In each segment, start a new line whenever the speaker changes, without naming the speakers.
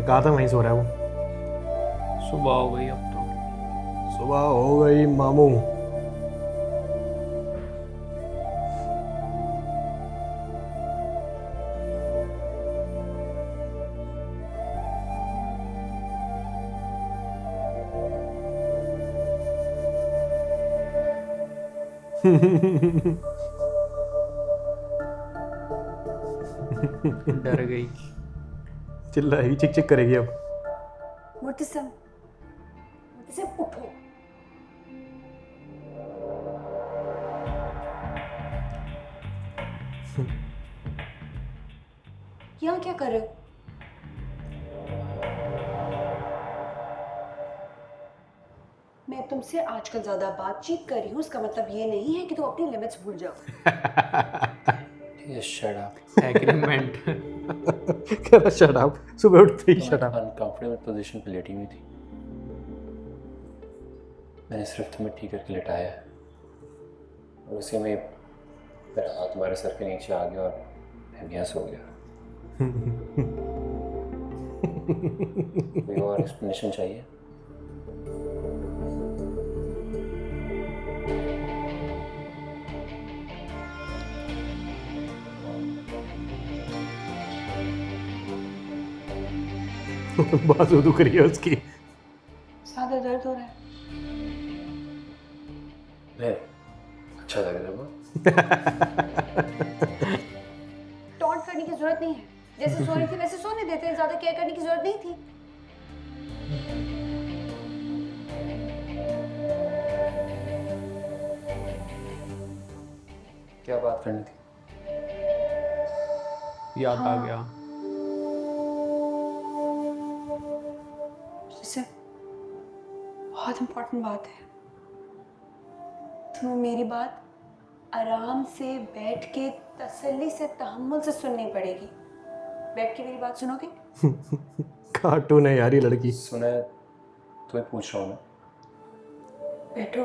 मैं कहा था वहीं सो रहा है वो।
सुबह हो गई अब तो।
सुबह हो गई मामू।
डर गई।
चिल्लाएगी, चिक चिक करेगी अब।
मुर्तसिम, मुर्तसिम उठो। यहाँ क्या कर रहे हो? मैं तुमसे आजकल ज्यादा बातचीत कर रही हूँ, इसका मतलब ये नहीं है कि तुम अपनी लिमिट्स भूल जाओ।
Shut up.
एग्रीमेंट।
कह रहा शट अप, सुबह उठते ही शट अप।
अनकंफर्टेबल पोजीशन पे लेटी हुई थी, मैंने सिर्फ तुम्हें ठीक करके लिटाया है और उसी में मेरा हाथ तुम्हारे सर के नीचे आ गया और मैं भी यहाँ सो गया। कोई और एक्सप्लेनेशन चाहिए?
बाजू दुख रही है उसकी।
ज्यादा दर्द हो रहा है?
नहीं, अच्छा लग रहा है वो।
टॉन्ट करने की जरूरत नहीं है, जैसे सो रही थी वैसे सोने देते, ज्यादा केयर करने की जरूरत नहीं थी।
क्या बात करनी थी?
याद आ गया।
जैसे बहुत इम्पोर्टेंट बात है, तुम्हें मेरी बात आराम से बैठ के तसल्ली से तहम्मुल से सुननी पड़ेगी। बैठ के मेरी बात सुनोगे?
कार्टून है यार ये लड़की।
सुना है, तुम्हें पूछ रहा हूँ मैं।
बैठो,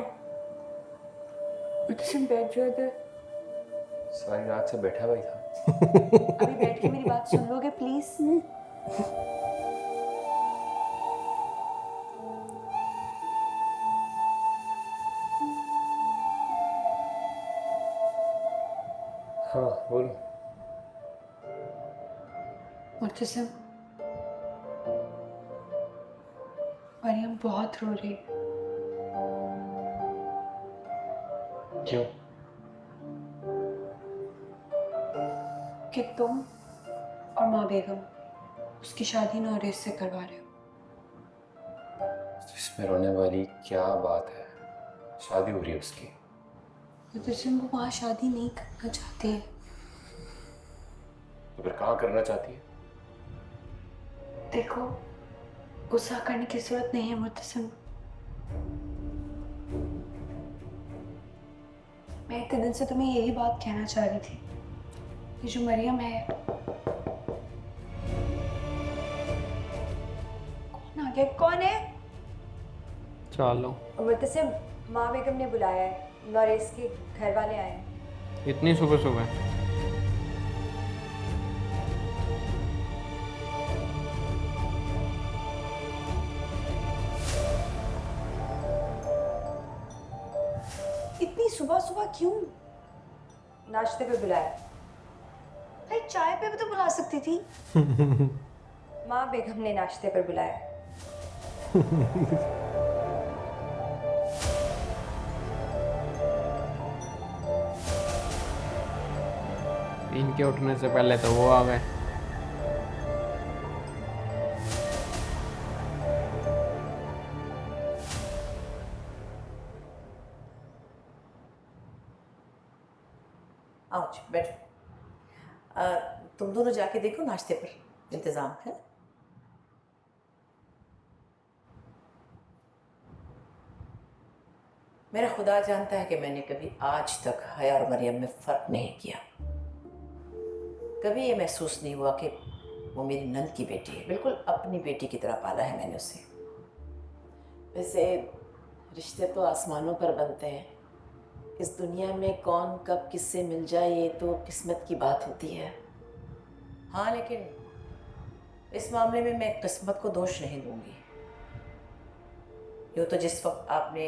मुझसे बैठ जाओ इधर।
सारी रात से बैठा हुआ ही था।
अभी बैठ के मेरी बात सुन लोगे प्लीज?
हाँ बोल।
मुर्तसिम, मरियम बहुत रो रही है।
क्यों?
कि तुम और माँ बेगम उसकी शादी नौरेज से करवा रहे हो।
इसमें रोने वाली क्या बात है? शादी हो रही है उसकी।
मुर्तसिम, वो वहाँ शादी नहीं करना चाहती है।
तो फिर कहाँ करना चाहती है?
देखो, गुस्सा करने की जरूरत नहीं है मुर्तसिम। मैं इतने दिन से तुम्हें यही बात कहना चाह रही थी कि जो मरियम है। कौन आ गया? कौन है?
चलो,
मुर्तसिम, माँ बेगम ने बुलाया है, नौरेस के घर वाले आए हैं।
इतनी सुबह सुबह?
इतनी सुबह सुबह क्यों?
नाश्ते पे बुलाया।
भाई चाय पे भी तो बुला सकती थी।
माँ बेगम ने नाश्ते पर बुलाया।
इनके उठने से पहले तो वो आ गए।
आओ जी बैठो। तुम दोनों जाके देखो नाश्ते पर इंतजाम है। मेरा खुदा जानता है कि मैंने कभी आज तक हया और मरियम में फ़र्क नहीं किया। कभी ये महसूस नहीं हुआ कि वो मेरी नंद की बेटी है, बिल्कुल अपनी बेटी की तरह पाला है मैंने उसे। वैसे रिश्ते तो आसमानों पर बनते हैं, इस दुनिया में कौन कब किससे मिल जाए ये तो किस्मत की बात होती है। हाँ लेकिन इस मामले में मैं किस्मत को दोष नहीं दूंगी। यूँ तो जिस वक्त आपने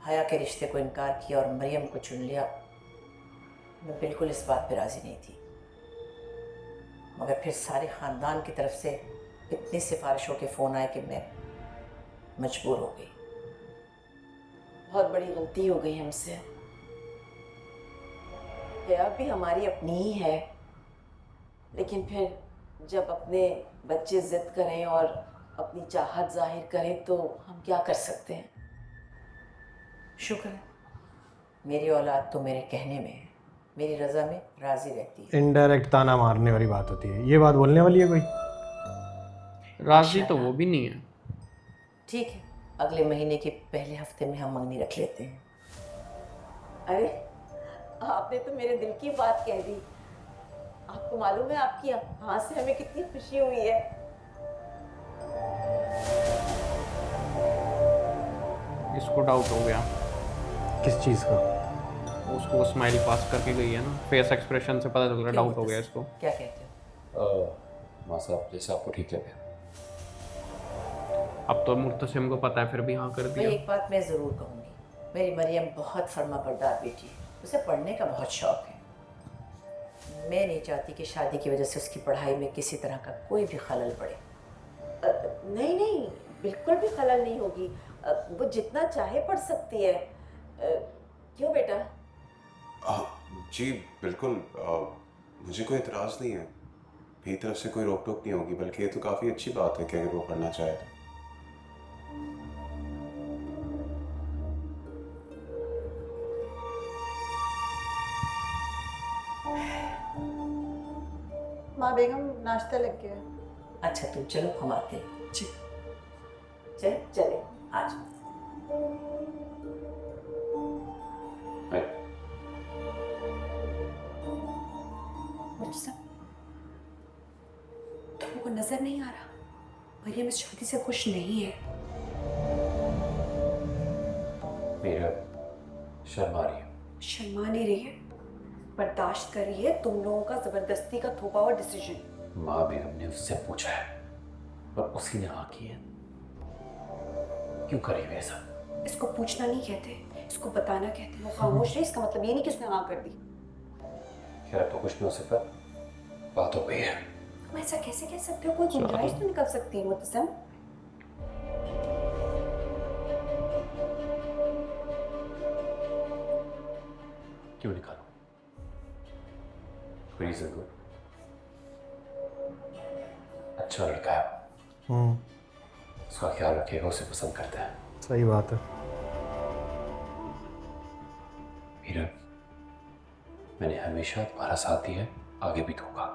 हया के रिश्ते को इनकार किया और मरियम को चुन लिया, मैं बिल्कुल इस बात पर राजी नहीं थी, मगर फिर सारे ख़ानदान की तरफ से इतनी सिफारिशों के फ़ोन आए कि मैं मजबूर हो गई। बहुत बड़ी गलती हो गई हमसे। हया भी हमारी अपनी ही है, लेकिन फिर जब अपने बच्चे जिद करें और अपनी चाहत जाहिर करें तो हम क्या कर सकते हैं। शुक्र है मेरी औलाद तो मेरे कहने में है, मेरी रज़ा में राज़ी रहती है।
इनडायरेक्ट ताना मारने वाली बात होती है, ये बात बोलने वाली है कोई?
राजी तो वो भी नहीं है।
ठीक है, अगले महीने के पहले हफ्ते में हम मंगनी रख लेते हैं। अरे आपने तो मेरे दिल की बात कह दी। आपको मालूम है आपकी हाँ से हमें कितनी खुशी हुई है।
इसको डाउट हो गया।
किस चीज़ का?
उसको स्माइल पास करके गई है ना, फेस एक्सप्रेशन से पता चल रहा, डाउट हो गया इसको।
क्या कहते हो?
माँ साहब जैसे आपको ठीक लगे।
अब तो मुर्तसिम को पता है, फिर भी हाँ कर
मैं
दिया।
एक बात मैं ज़रूर कहूँगी, मेरी मरियम बहुत फर्माबरदार बेटी है, उसे पढ़ने का बहुत शौक़ है। मैं नहीं चाहती कि शादी की वजह से उसकी पढ़ाई में किसी तरह का कोई भी खलल पड़े। नहीं नहीं, बिल्कुल भी खलल नहीं होगी। वो जितना चाहे पढ़ सकती है। क्यों बेटा?
जी बिल्कुल, मुझे कोई एतराज़ नहीं है, मेरी तरफ से कोई रोक टोक नहीं होगी, बल्कि ये तो काफ़ी अच्छी बात है कि अगर वो पढ़ना चाहे तो।
माँ बेगम नाश्ता लग गया है।
अच्छा तुम चलो, हम आते हैं।
जी।
चले आज।
तुमको नजर नहीं आ रहा मरियम इस शादी से खुश नहीं है?
मेरा शर्मा रही है।
शर्मा नहीं रही है, बर्दाश्त कर रही है तुम लोगों का जबरदस्ती का थोपा हुआ डिसीजन।
माँ बेगम ने उससे पूछा है और उसी ने हाँ की है। क्यों करी हुई ऐसा?
इसको पूछना नहीं कहते, इसको बताना कहते हैं। वो खामोश है, इसका मतलब ये नहीं कि उसने हाँ कर दी।
खैर तो कुछ नहीं हो सकता, बात हो गई है।
तुम ऐसा कैसे कह सकते हो? कोई गुंजाइश तो निकल सकती है मुतसम।
क्यों निकालो? कोई रीजन दो। अच्छा लड़का है, उसका ख्याल रखिएगा, उसे पसंद करता है।
सही बात है।
मीरा, मैंने हमेशा तुम्हारा साथ दिया है, आगे भी दूंगा,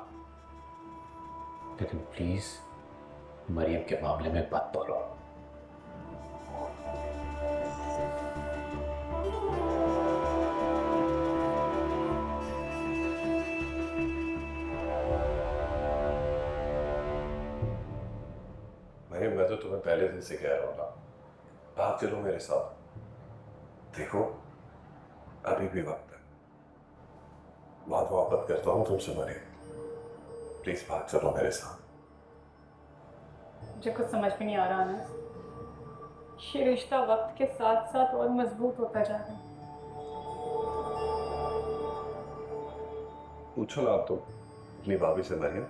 लेकिन प्लीज मरियम के मामले में मत बोलो।
मरियम, मैं तो तुम्हें पहले दिन से कह रहा हूँ ना, भाग चलो मेरे साथ। देखो अभी भी वक्त है, बहुत मोहब्बत करता हूँ तुमसे मरियम, प्लीज भाग चलो मेरे साथ।
मुझे कुछ समझ में नहीं आ रहा अनस, ये रिश्ता वक्त के साथ साथ और मजबूत होता जा रहा है।
पूछो ना आप तो अपनी भाभी से मरियम।